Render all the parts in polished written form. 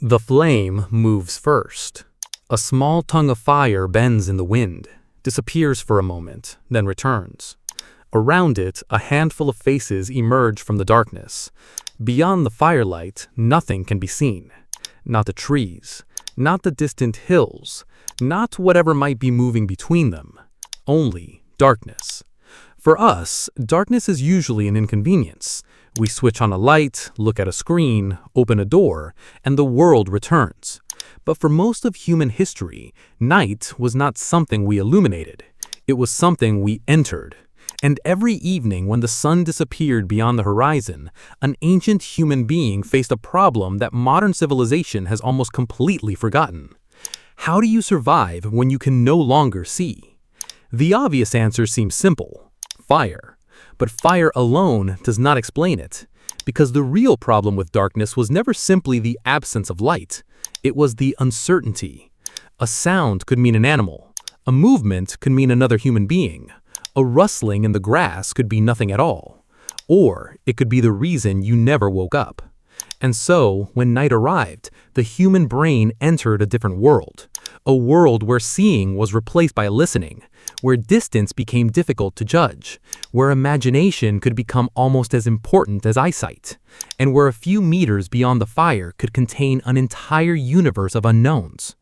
The flame moves first. A small tongue of fire bends in the wind, disappears for a moment, then returns. Around it, a handful of faces emerge from the darkness. Beyond the firelight, nothing can be seen. Not the trees, not the distant hills, not whatever might be moving between them. Only darkness. For us, darkness is usually an inconvenience. We switch on a light, look at a screen, open a door, and the world returns. But for most of human history, night was not something we illuminated. It was something we entered. And every evening when the sun disappeared beyond the horizon, an ancient human being faced a problem that modern civilization has almost completely forgotten. How do you survive when you can no longer see? The obvious answer seems simple. Fire. But fire alone does not explain it, because the real problem with darkness was never simply the absence of light. It was the uncertainty. A sound could mean an animal. A movement could mean another human being. A rustling in the grass could be nothing at all. Or it could be the reason you never woke up. And so, when night arrived, the human brain entered a different world. A world where seeing was replaced by listening, where distance became difficult to judge, where imagination could become almost as important as eyesight, and where a few meters beyond the fire could contain an entire universe of unknowns.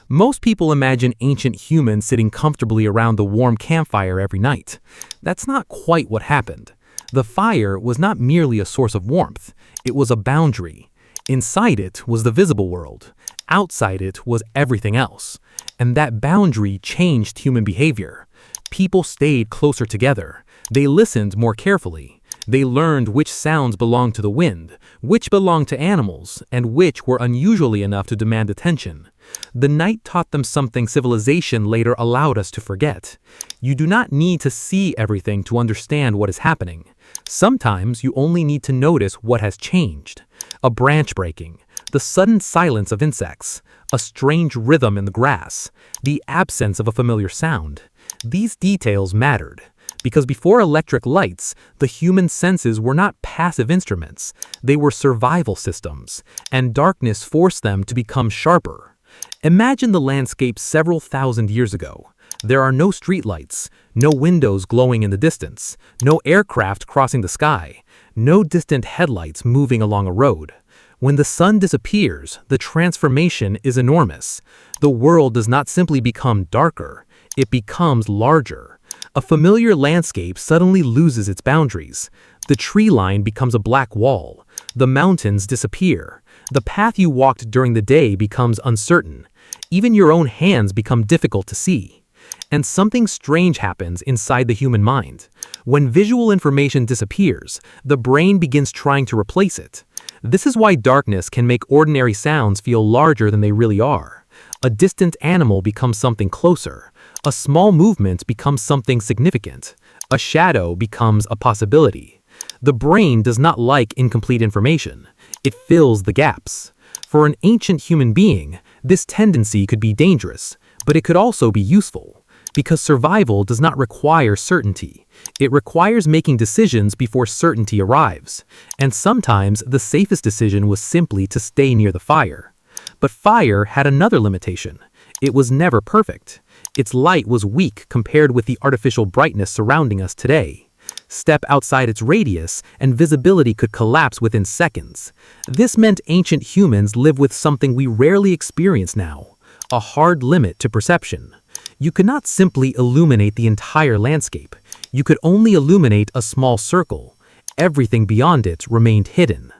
Most people imagine ancient humans sitting comfortably around the warm campfire every night. That's not quite what happened. The fire was not merely a source of warmth, it was a boundary. Inside it was the visible world. Outside it was everything else. And that boundary changed human behavior. People stayed closer together. They listened more carefully. They learned which sounds belonged to the wind, which belonged to animals, and which were unusually enough to demand attention. The night taught them something civilization later allowed us to forget. You do not need to see everything to understand what is happening. Sometimes you only need to notice what has changed. A branch breaking, the sudden silence of insects, a strange rhythm in the grass, the absence of a familiar sound. These details mattered, because before electric lights, the human senses were not passive instruments. They were survival systems, and darkness forced them to become sharper. Imagine the landscape several thousand years ago. There are no streetlights, no windows glowing in the distance, no aircraft crossing the sky, no distant headlights moving along a road. When the sun disappears, the transformation is enormous. The world does not simply become darker, it becomes larger. A familiar landscape suddenly loses its boundaries. The tree line becomes a black wall. The mountains disappear. The path you walked during the day becomes uncertain. Even your own hands become difficult to see. And something strange happens inside the human mind. When visual information disappears, the brain begins trying to replace it. This is why darkness can make ordinary sounds feel larger than they really are. A distant animal becomes something closer. A small movement becomes something significant. A shadow becomes a possibility. The brain does not like incomplete information. It fills the gaps. For an ancient human being, this tendency could be dangerous, but it could also be useful. Because survival does not require certainty. It requires making decisions before certainty arrives. And sometimes the safest decision was simply to stay near the fire. But fire had another limitation. It was never perfect. Its light was weak compared with the artificial brightness surrounding us today. Step outside its radius, and visibility could collapse within seconds. This meant ancient humans lived with something we rarely experience now, a hard limit to perception. You could not simply illuminate the entire landscape. You could only illuminate a small circle. Everything beyond it remained hidden.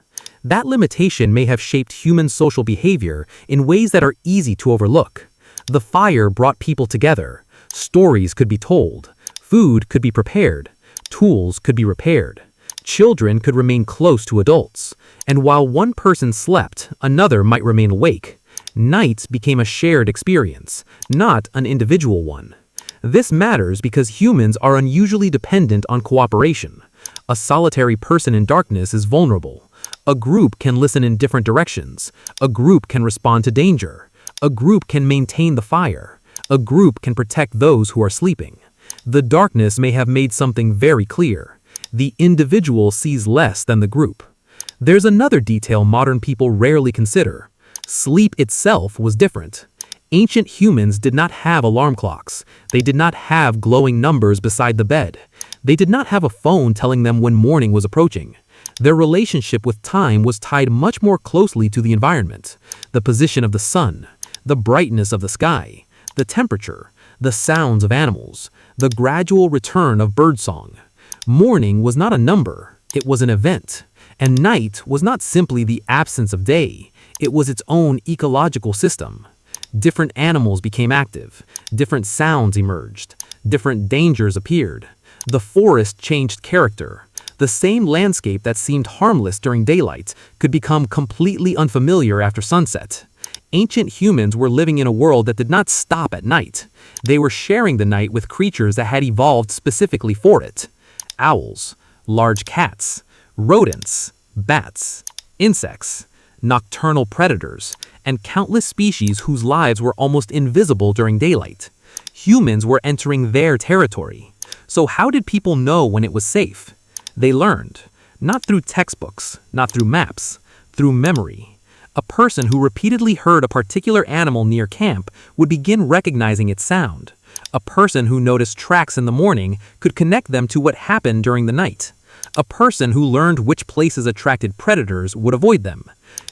That limitation may have shaped human social behavior in ways that are easy to overlook. The fire brought people together. Stories could be told. Food could be prepared. Tools could be repaired. Children could remain close to adults. And while one person slept, another might remain awake. Night became a shared experience, not an individual one. This matters because humans are unusually dependent on cooperation. A solitary person in darkness is vulnerable. A group can listen in different directions. A group can respond to danger. A group can maintain the fire. A group can protect those who are sleeping. The darkness may have made something very clear. The individual sees less than the group. There's another detail modern people rarely consider. Sleep itself was different. Ancient humans did not have alarm clocks. They did not have glowing numbers beside the bed. They did not have a phone telling them when morning was approaching. Their relationship with time was tied much more closely to the environment, the position of the sun, the brightness of the sky, the temperature, the sounds of animals, the gradual return of birdsong. Morning was not a number, it was an event, and night was not simply the absence of day, it was its own ecological system. Different animals became active, different sounds emerged, different dangers appeared. The forest changed character. The same landscape that seemed harmless during daylight could become completely unfamiliar after sunset. Ancient humans were living in a world that did not stop at night. They were sharing the night with creatures that had evolved specifically for it. Owls, large cats, rodents, bats, insects, nocturnal predators, and countless species whose lives were almost invisible during daylight. Humans were entering their territory. So how did people know when it was safe? They learned, not through textbooks, not through maps, through memory. A person who repeatedly heard a particular animal near camp would begin recognizing its sound. A person who noticed tracks in the morning could connect them to what happened during the night. A person who learned which places attracted predators would avoid them.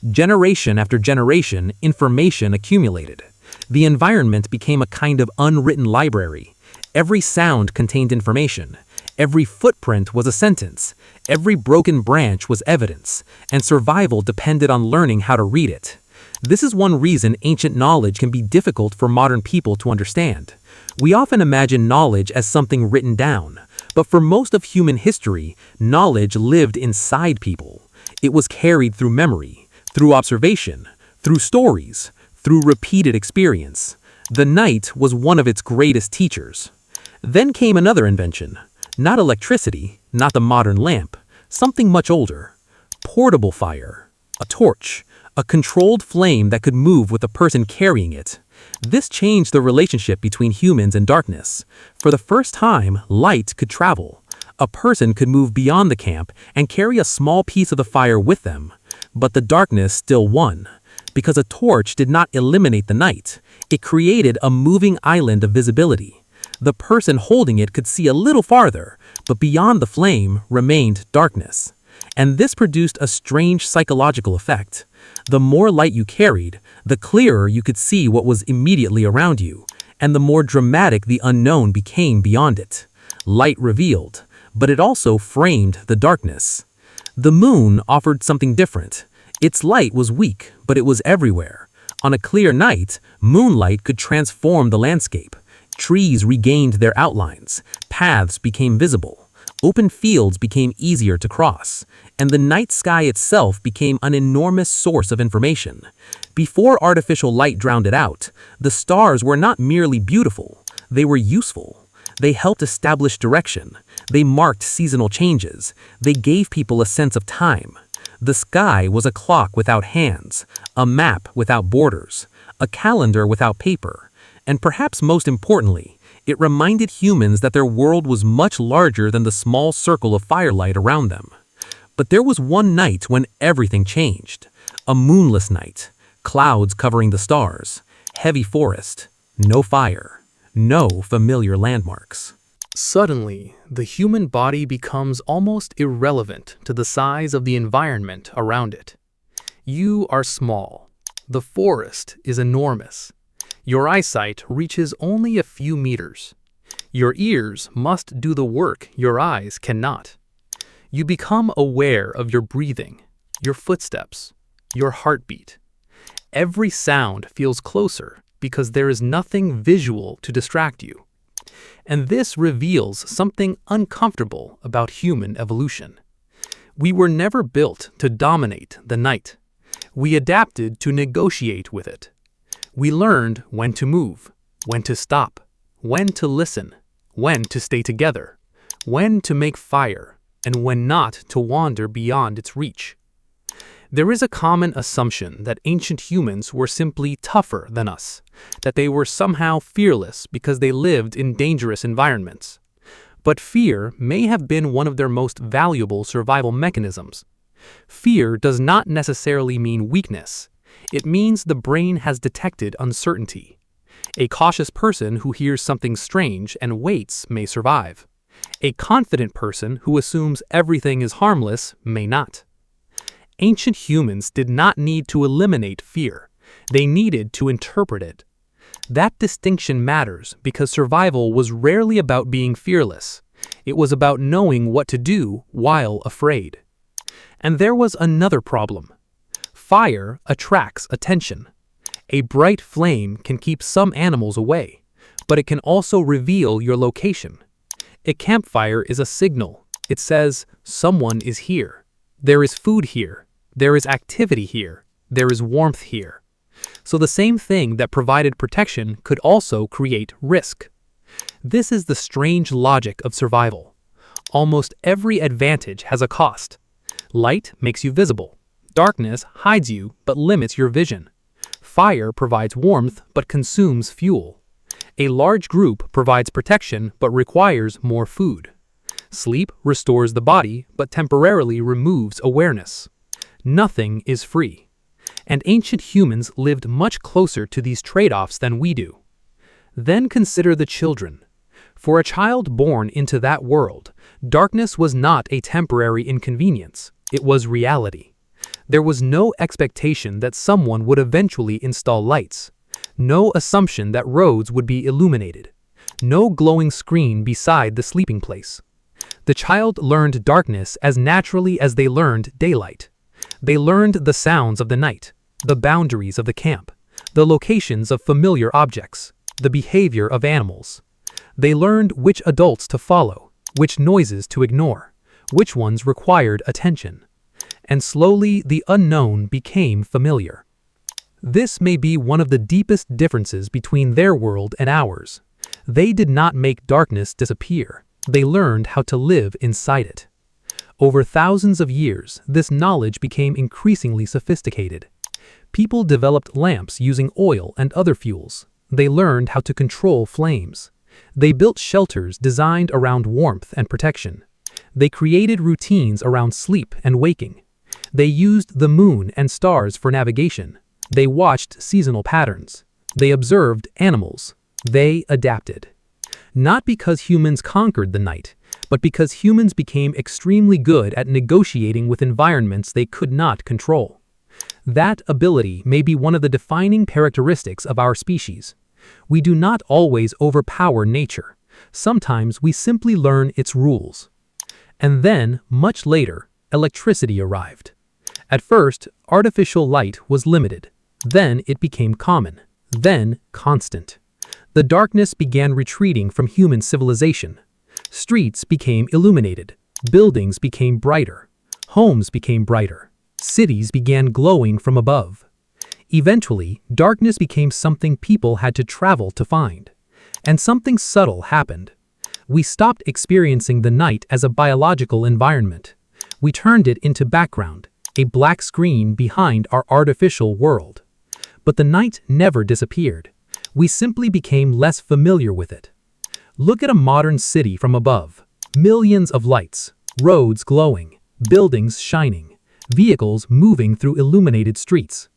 Generation after generation, information accumulated. The environment became a kind of unwritten library. Every sound contained information. Every footprint was a sentence. Every broken branch was evidence, and survival depended on learning how to read it. This is one reason ancient knowledge can be difficult for modern people to understand. We often imagine knowledge as something written down, but for most of human history, knowledge lived inside people. It was carried through memory, through observation, through stories, through repeated experience. The night was one of its greatest teachers. Then came another invention. Not electricity, not the modern lamp, something much older. Portable fire, a torch, a controlled flame that could move with the person carrying it. This changed the relationship between humans and darkness. For the first time, light could travel. A person could move beyond the camp and carry a small piece of the fire with them. But the darkness still won. Because a torch did not eliminate the night, it created a moving island of visibility. The person holding it could see a little farther, but beyond the flame remained darkness. And this produced a strange psychological effect. The more light you carried, the clearer you could see what was immediately around you, and the more dramatic the unknown became beyond it. Light revealed, but it also framed the darkness. The moon offered something different. Its light was weak, but it was everywhere. On a clear night, moonlight could transform the landscape. Trees regained their outlines, paths became visible, open fields became easier to cross, and the night sky itself became an enormous source of information. Before artificial light drowned it out, the stars were not merely beautiful, they were useful. They helped establish direction, they marked seasonal changes, they gave people a sense of time. The sky was a clock without hands, a map without borders, a calendar without paper. And perhaps most importantly, it reminded humans that their world was much larger than the small circle of firelight around them. But there was one night when everything changed. A moonless night, clouds covering the stars, heavy forest, no fire, no familiar landmarks. Suddenly, the human body becomes almost irrelevant to the size of the environment around it. You are small. The forest is enormous. Your eyesight reaches only a few meters. Your ears must do the work your eyes cannot. You become aware of your breathing, your footsteps, your heartbeat. Every sound feels closer because there is nothing visual to distract you. And this reveals something uncomfortable about human evolution. We were never built to dominate the night. We adapted to negotiate with it. We learned when to move, when to stop, when to listen, when to stay together, when to make fire, and when not to wander beyond its reach. There is a common assumption that ancient humans were simply tougher than us, that they were somehow fearless because they lived in dangerous environments. But fear may have been one of their most valuable survival mechanisms. Fear does not necessarily mean weakness. It means the brain has detected uncertainty. A cautious person who hears something strange and waits may survive. A confident person who assumes everything is harmless may not. Ancient humans did not need to eliminate fear. They needed to interpret it. That distinction matters because survival was rarely about being fearless. It was about knowing what to do while afraid. And there was another problem. Fire attracts attention. A bright flame can keep some animals away, but it can also reveal your location. A campfire is a signal. It says, someone is here. There is food here. There is activity here. There is warmth here. So the same thing that provided protection could also create risk. This is the strange logic of survival. Almost every advantage has a cost. Light makes you visible. Darkness hides you but limits your vision. Fire provides warmth but consumes fuel. A large group provides protection but requires more food. Sleep restores the body but temporarily removes awareness. Nothing is free. And ancient humans lived much closer to these trade-offs than we do. Then consider the children. For a child born into that world, darkness was not a temporary inconvenience. It was reality. There was no expectation that someone would eventually install lights. No assumption that roads would be illuminated. No glowing screen beside the sleeping place. The child learned darkness as naturally as they learned daylight. They learned the sounds of the night, the boundaries of the camp, the locations of familiar objects, the behavior of animals. They learned which adults to follow, which noises to ignore, which ones required attention. And slowly the unknown became familiar. This may be one of the deepest differences between their world and ours. They did not make darkness disappear. They learned how to live inside it. Over thousands of years, this knowledge became increasingly sophisticated. People developed lamps using oil and other fuels. They learned how to control flames. They built shelters designed around warmth and protection. They created routines around sleep and waking. They used the moon and stars for navigation. They watched seasonal patterns. They observed animals. They adapted. Not because humans conquered the night, but because humans became extremely good at negotiating with environments they could not control. That ability may be one of the defining characteristics of our species. We do not always overpower nature. Sometimes we simply learn its rules. And then, much later, electricity arrived. At first, artificial light was limited. Then it became common. Then constant. The darkness began retreating from human civilization. Streets became illuminated. Buildings became brighter. Homes became brighter. Cities began glowing from above. Eventually, darkness became something people had to travel to find. And something subtle happened. We stopped experiencing the night as a biological environment. We turned it into background, a black screen behind our artificial world. But the night never disappeared. We simply became less familiar with it. Look at a modern city from above. Millions of lights, roads glowing, buildings shining, vehicles moving through illuminated streets.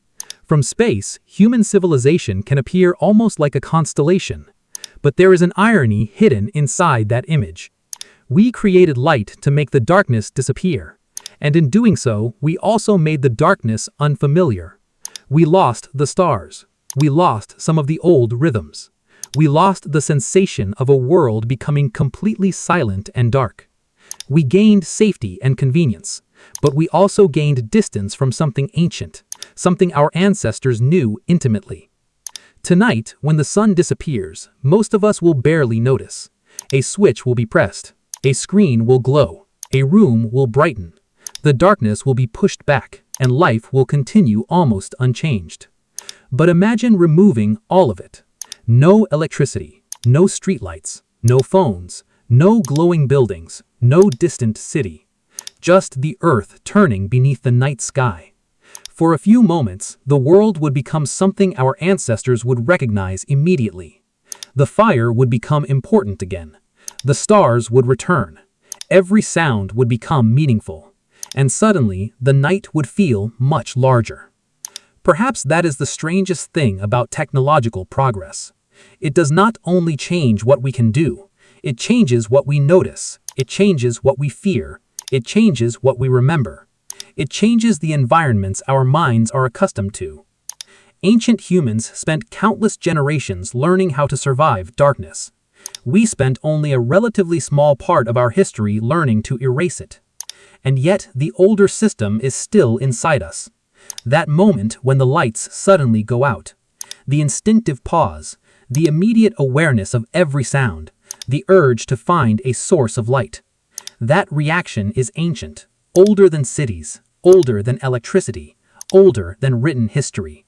From space, human civilization can appear almost like a constellation. But there is an irony hidden inside that image. We created light to make the darkness disappear. And in doing so, we also made the darkness unfamiliar. We lost the stars. We lost some of the old rhythms. We lost the sensation of a world becoming completely silent and dark. We gained safety and convenience, but we also gained distance from something ancient, something our ancestors knew intimately. Tonight, when the sun disappears, most of us will barely notice. A switch will be pressed. A screen will glow. A room will brighten. The darkness will be pushed back, and life will continue almost unchanged. But imagine removing all of it. No electricity, no streetlights, no phones, no glowing buildings, no distant city. Just the earth turning beneath the night sky. For a few moments, the world would become something our ancestors would recognize immediately. The fire would become important again. The stars would return. Every sound would become meaningful. And suddenly, the night would feel much larger. Perhaps that is the strangest thing about technological progress. It does not only change what we can do, it changes what we notice, it changes what we fear, it changes what we remember. It changes the environments our minds are accustomed to. Ancient humans spent countless generations learning how to survive darkness. We spent only a relatively small part of our history learning to erase it. And yet the older system is still inside us. That moment when the lights suddenly go out. The instinctive pause, the immediate awareness of every sound, the urge to find a source of light. That reaction is ancient, older than cities, older than electricity, older than written history.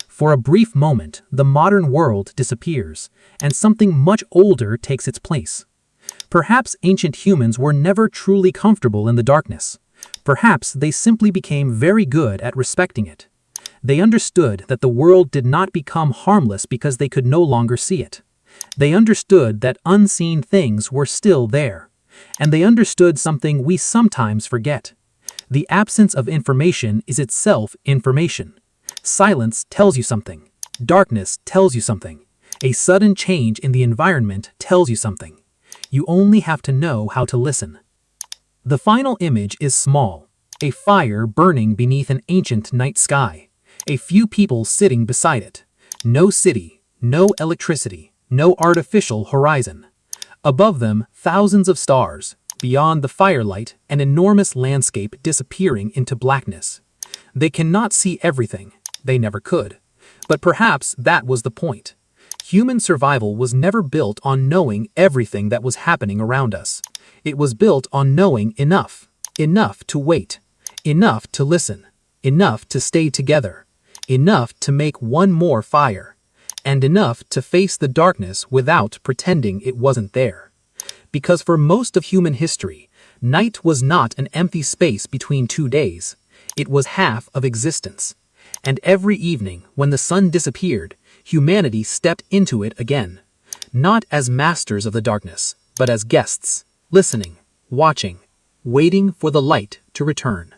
For a brief moment, the modern world disappears, and something much older takes its place. Perhaps ancient humans were never truly comfortable in the darkness. Perhaps they simply became very good at respecting it. They understood that the world did not become harmless because they could no longer see it. They understood that unseen things were still there. And they understood something we sometimes forget. The absence of information is itself information. Silence tells you something. Darkness tells you something. A sudden change in the environment tells you something. You only have to know how to listen. The final image is small. A fire burning beneath an ancient night sky. A few people sitting beside it. No city, no electricity, no artificial horizon. Above them, thousands of stars. Beyond the firelight, an enormous landscape disappearing into blackness. They cannot see everything. They never could. But perhaps that was the point. Human survival was never built on knowing everything that was happening around us. It was built on knowing enough. Enough to wait. Enough to listen. Enough to stay together. Enough to make one more fire. And enough to face the darkness without pretending it wasn't there. Because for most of human history, night was not an empty space between 2 days. It was half of existence. And every evening, when the sun disappeared, humanity stepped into it again. Not as masters of the darkness, but as guests, listening, watching, waiting for the light to return.